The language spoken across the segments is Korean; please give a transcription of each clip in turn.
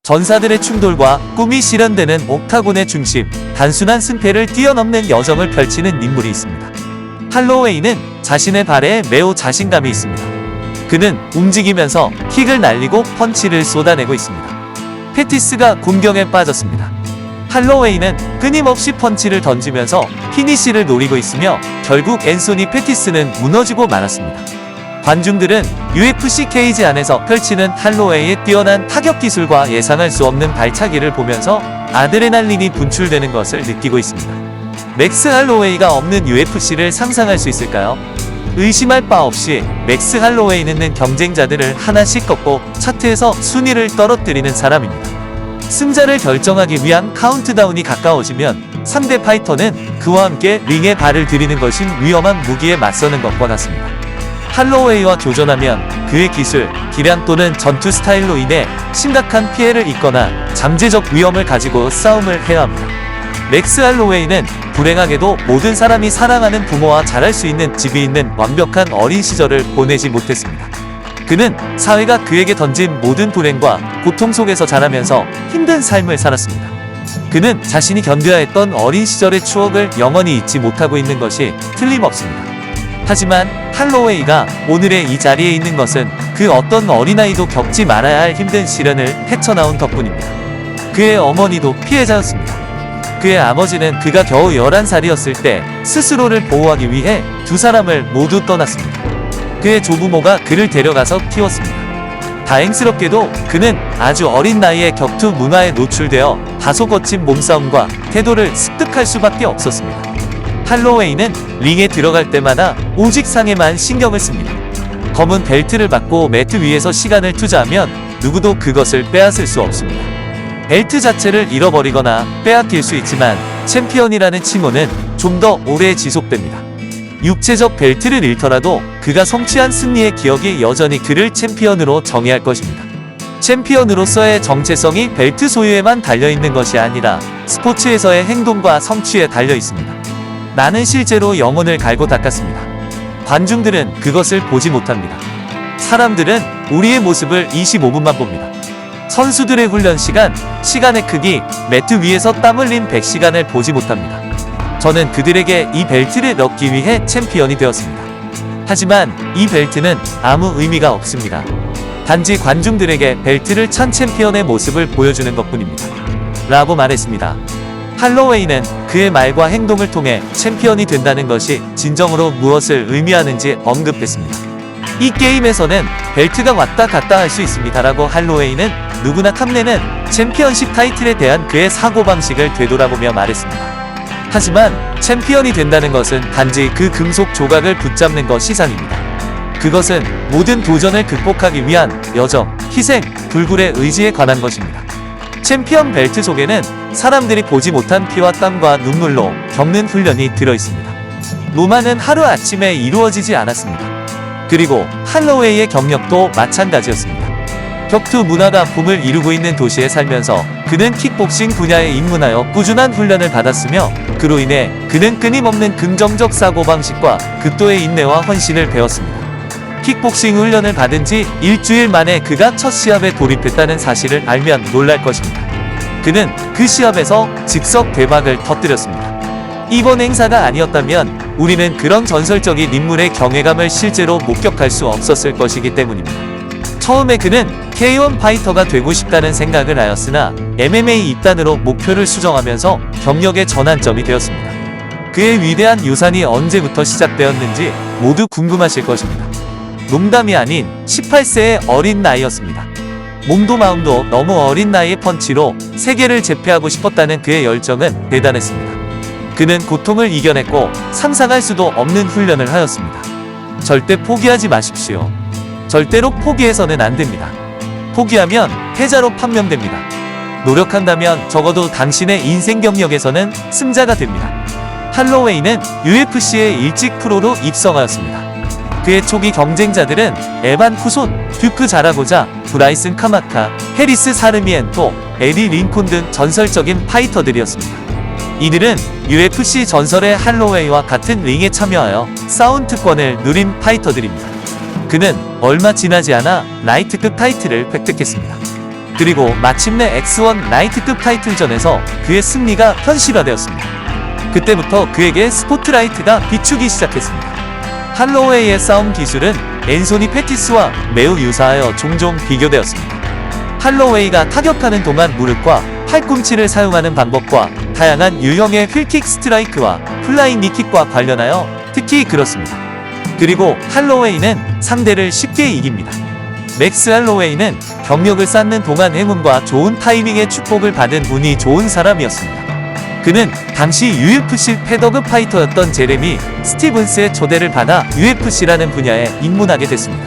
전사들의 충돌과 꿈이 실현되는 옥타곤의 중심, 단순한 승패를 뛰어넘는 여정을 펼치는 인물이 있습니다. 할로웨이는 자신의 발에 매우 자신감이 있습니다. 그는 움직이면서 킥을 날리고 펀치를 쏟아내고 있습니다. 페티스가 공경에 빠졌습니다. 할로웨이는 끊임없이 펀치를 던지면서 피니시를 노리고 있으며 결국 앤소니 페티스는 무너지고 말았습니다. 관중들은 UFC 케이지 안에서 펼치는 할로웨이의 뛰어난 타격 기술과 예상할 수 없는 발차기를 보면서 아드레날린이 분출되는 것을 느끼고 있습니다. 맥스 할로웨이가 없는 UFC를 상상할 수 있을까요? 의심할 바 없이 맥스 할로웨이는 경쟁자들을 하나씩 꺾고 차트에서 순위를 떨어뜨리는 사람입니다. 승자를 결정하기 위한 카운트다운이 가까워지면 상대 파이터는 그와 함께 링에 발을 들이는 것이 위험한 무기에 맞서는 것과 같습니다. 할로웨이와 교전하면 그의 기술, 기량 또는 전투 스타일로 인해 심각한 피해를 입거나 잠재적 위험을 가지고 싸움을 해야 합니다. 맥스 할로웨이는 불행하게도 모든 사람이 사랑하는 부모와 잘할 수 있는 집이 있는 완벽한 어린 시절을 보내지 못했습니다. 그는 사회가 그에게 던진 모든 불행과 고통 속에서 자라면서 힘든 삶을 살았습니다. 그는 자신이 견뎌야 했던 어린 시절의 추억을 영원히 잊지 못하고 있는 것이 틀림없습니다. 하지만 할로웨이가 오늘의 이 자리에 있는 것은 그 어떤 어린아이도 겪지 말아야 할 힘든 시련을 헤쳐나온 덕분입니다. 그의 어머니도 피해자였습니다. 그의 아버지는 그가 겨우 11살이었을 때 스스로를 보호하기 위해 두 사람을 모두 떠났습니다. 그의 조부모가 그를 데려가서 키웠습니다. 다행스럽게도 그는 아주 어린 나이에 격투 문화에 노출되어 다소 거친 몸싸움과 태도를 습득할 수밖에 없었습니다. 할로웨이는 링에 들어갈 때마다 오직 상에만 신경을 씁니다. 검은 벨트를 받고 매트 위에서 시간을 투자하면 누구도 그것을 빼앗을 수 없습니다. 벨트 자체를 잃어버리거나 빼앗길 수 있지만 챔피언이라는 칭호는 좀 더 오래 지속됩니다. 육체적 벨트를 잃더라도 그가 성취한 승리의 기억이 여전히 그를 챔피언으로 정의할 것입니다. 챔피언으로서의 정체성이 벨트 소유에만 달려있는 것이 아니라 스포츠에서의 행동과 성취에 달려있습니다. 나는 실제로 영혼을 갈고 닦았습니다. 관중들은 그것을 보지 못합니다. 사람들은 우리의 모습을 25분만 봅니다. 선수들의 훈련 시간, 시간의 크기, 매트 위에서 땀 흘린 100시간을 보지 못합니다. 저는 그들에게 이 벨트를 얻기 위해 챔피언이 되었습니다. 하지만 이 벨트는 아무 의미가 없습니다. 단지 관중들에게 벨트를 찬 챔피언의 모습을 보여주는 것뿐입니다. 라고 말했습니다. 할로웨이는 그의 말과 행동을 통해 챔피언이 된다는 것이 진정으로 무엇을 의미하는지 언급했습니다. 이 게임에서는 벨트가 왔다 갔다 할 수 있습니다. 라고 할로웨이는 누구나 탐내는 챔피언십 타이틀에 대한 그의 사고방식을 되돌아보며 말했습니다. 하지만 챔피언이 된다는 것은 단지 그 금속 조각을 붙잡는 것 이상입니다. 그것은 모든 도전을 극복하기 위한 여정, 희생, 불굴의 의지에 관한 것입니다. 챔피언 벨트 속에는 사람들이 보지 못한 피와 땀과 눈물로 겪는 훈련이 들어있습니다. 로마는 하루아침에 이루어지지 않았습니다. 그리고 할로웨이의 경력도 마찬가지였습니다. 격투 문화가 붐을 이루고 있는 도시에 살면서 그는 킥복싱 분야에 입문하여 꾸준한 훈련을 받았으며 그로 인해 그는 끊임없는 긍정적 사고방식과 극도의 인내와 헌신을 배웠습니다. 킥복싱 훈련을 받은 지 일주일 만에 그가 첫 시합에 돌입했다는 사실을 알면 놀랄 것입니다. 그는 그 시합에서 즉석 대박을 터뜨렸습니다. 이번 행사가 아니었다면 우리는 그런 전설적인 인물의 경외감을 실제로 목격할 수 없었을 것이기 때문입니다. 처음에 그는 K1 파이터가 되고 싶다는 생각을 하였으나 MMA 입단으로 목표를 수정하면서 경력의 전환점이 되었습니다. 그의 위대한 유산이 언제부터 시작되었는지 모두 궁금하실 것입니다. 농담이 아닌 18세의 어린 나이였습니다. 몸도 마음도 너무 어린 나이의 펀치로 세계를 제패하고 싶었다는 그의 열정은 대단했습니다. 그는 고통을 이겨냈고 상상할 수도 없는 훈련을 하였습니다. 절대 포기하지 마십시오. 절대로 포기해서는 안 됩니다. 포기하면 패자로 판명됩니다. 노력한다면 적어도 당신의 인생 경력에서는 승자가 됩니다. 할로웨이는 UFC에 일찍 프로로 입성하였습니다. 그의 초기 경쟁자들은 에반 쿠손, 듀크 자라고자, 브라이슨 카마카, 해리스 사르미엔토, 에디 링콘 등 전설적인 파이터들이었습니다. 이들은 UFC 전설의 할로웨이와 같은 링에 참여하여 싸운 특권을 누린 파이터들입니다. 그는 얼마 지나지 않아 라이트급 타이틀을 획득했습니다. 그리고 마침내 X1 나이트급 타이틀전에서 그의 승리가 현실화되었습니다. 그때부터 그에게 스포트라이트가 비추기 시작했습니다. 할로웨이의 싸움 기술은 앤소니 패티스와 매우 유사하여 종종 비교되었습니다. 할로웨이가 타격하는 동안 무릎과 팔꿈치를 사용하는 방법과 다양한 유형의 휠킥 스트라이크와 플라잉 니킥과 관련하여 특히 그렇습니다. 그리고 할로웨이는 상대를 쉽게 이깁니다. 맥스 할로웨이는 경력을 쌓는 동안 행운과 좋은 타이밍의 축복을 받은 운이 좋은 사람이었습니다. 그는 당시 UFC 패더급 파이터였던 제레미 스티븐스의 초대를 받아 UFC라는 분야에 입문하게 됐습니다.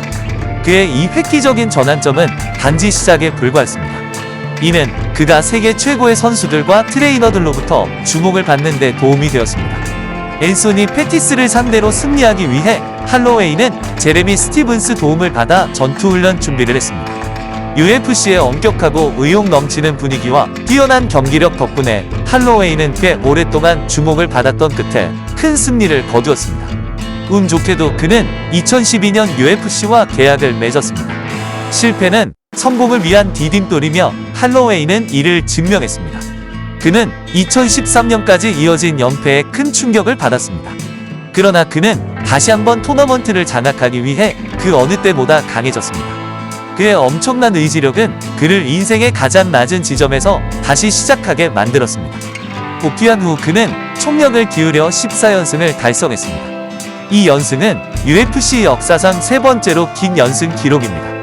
그의 이 획기적인 전환점은 단지 시작에 불과했습니다. 이는 그가 세계 최고의 선수들과 트레이너들로부터 주목을 받는 데 도움이 되었습니다. 앤소니 패티스를 상대로 승리하기 위해 할로웨이는 제레미 스티븐스 도움을 받아 전투훈련 준비를 했습니다. UFC의 엄격하고 의욕 넘치는 분위기와 뛰어난 경기력 덕분에 할로웨이는 꽤 오랫동안 주목을 받았던 끝에 큰 승리를 거두었습니다. 운 좋게도 그는 2012년 UFC와 계약을 맺었습니다. 실패는 성공을 위한 디딤돌이며 할로웨이는 이를 증명했습니다. 그는 2013년까지 이어진 연패에 큰 충격을 받았습니다. 그러나 그는 다시 한번 토너먼트를 장악하기 위해 그 어느 때보다 강해졌습니다. 그의 엄청난 의지력은 그를 인생의 가장 낮은 지점에서 다시 시작하게 만들었습니다. 복귀한 후 그는 총력을 기울여 14연승을 달성했습니다. 이 연승은 UFC 역사상 세 번째로 긴 연승 기록입니다.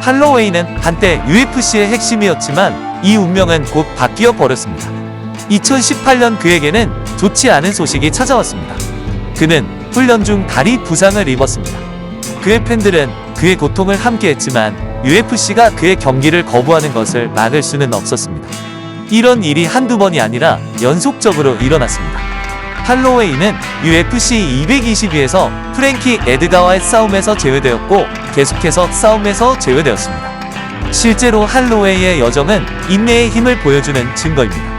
할로웨이는 한때 UFC의 핵심이었지만 이 운명은 곧 바뀌어 버렸습니다. 2018년 그에게는 좋지 않은 소식이 찾아왔습니다. 그는 훈련 중 다리 부상을 입었습니다. 그의 팬들은 그의 고통을 함께했지만 UFC가 그의 경기를 거부하는 것을 막을 수는 없었습니다. 이런 일이 한두 번이 아니라 연속적으로 일어났습니다. 할로웨이는 UFC 222에서 프랭키 에드가와의 싸움에서 제외되었고 계속해서 싸움에서 제외되었습니다. 실제로 할로웨이의 여정은 인내의 힘을 보여주는 증거입니다.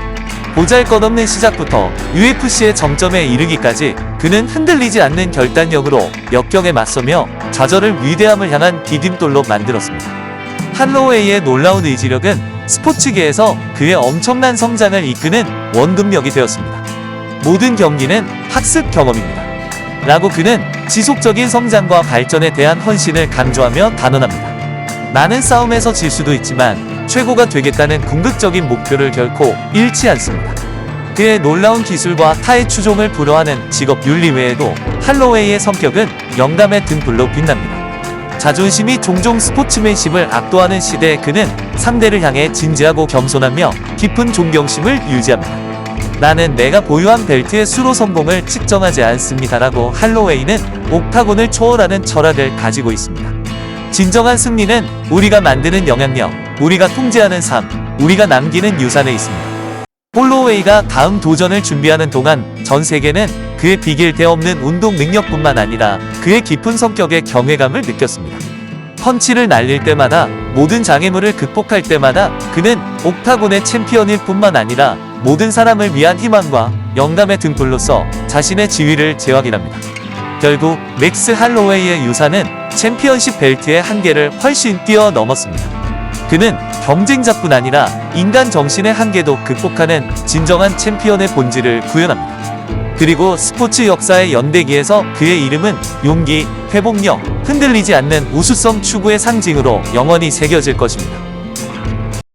보잘것없는 시작부터 UFC의 정점에 이르기까지 그는 흔들리지 않는 결단력으로 역경에 맞서며 좌절을 위대함을 향한 디딤돌로 만들었습니다. 할로웨이의 놀라운 의지력은 스포츠계에서 그의 엄청난 성장을 이끄는 원동력이 되었습니다. 모든 경기는 학습 경험입니다. 라고 그는 지속적인 성장과 발전에 대한 헌신을 강조하며 단언합니다. 나는 싸움에서 질 수도 있지만 최고가 되겠다는 궁극적인 목표를 결코 잃지 않습니다. 그의 놀라운 기술과 타의 추종을 불허하는 직업 윤리 외에도 할로웨이의 성격은 영감의 등불로 빛납니다. 자존심이 종종 스포츠맨십을 압도하는 시대에 그는 상대를 향해 진지하고 겸손하며 깊은 존경심을 유지합니다. 나는 내가 보유한 벨트의 수로 성공을 측정하지 않습니다라고 할로웨이는 옥타곤을 초월하는 철학을 가지고 있습니다. 진정한 승리는 우리가 만드는 영향력, 우리가 통제하는 삶, 우리가 남기는 유산에 있습니다. 홀로웨이가 다음 도전을 준비하는 동안 전 세계는 그의 비길데 없는 운동 능력뿐만 아니라 그의 깊은 성격에 경외감을 느꼈습니다. 펀치를 날릴 때마다, 모든 장애물을 극복할 때마다 그는 옥타곤의 챔피언일 뿐만 아니라 모든 사람을 위한 희망과 영감의 등불로서 자신의 지위를 재확인합니다. 결국 맥스 할로웨이의 유산은 챔피언십 벨트의 한계를 훨씬 뛰어넘었습니다. 그는 경쟁자뿐 아니라 인간 정신의 한계도 극복하는 진정한 챔피언의 본질을 구현합니다. 그리고 스포츠 역사의 연대기에서 그의 이름은 용기, 회복력, 흔들리지 않는 우수성 추구의 상징으로 영원히 새겨질 것입니다.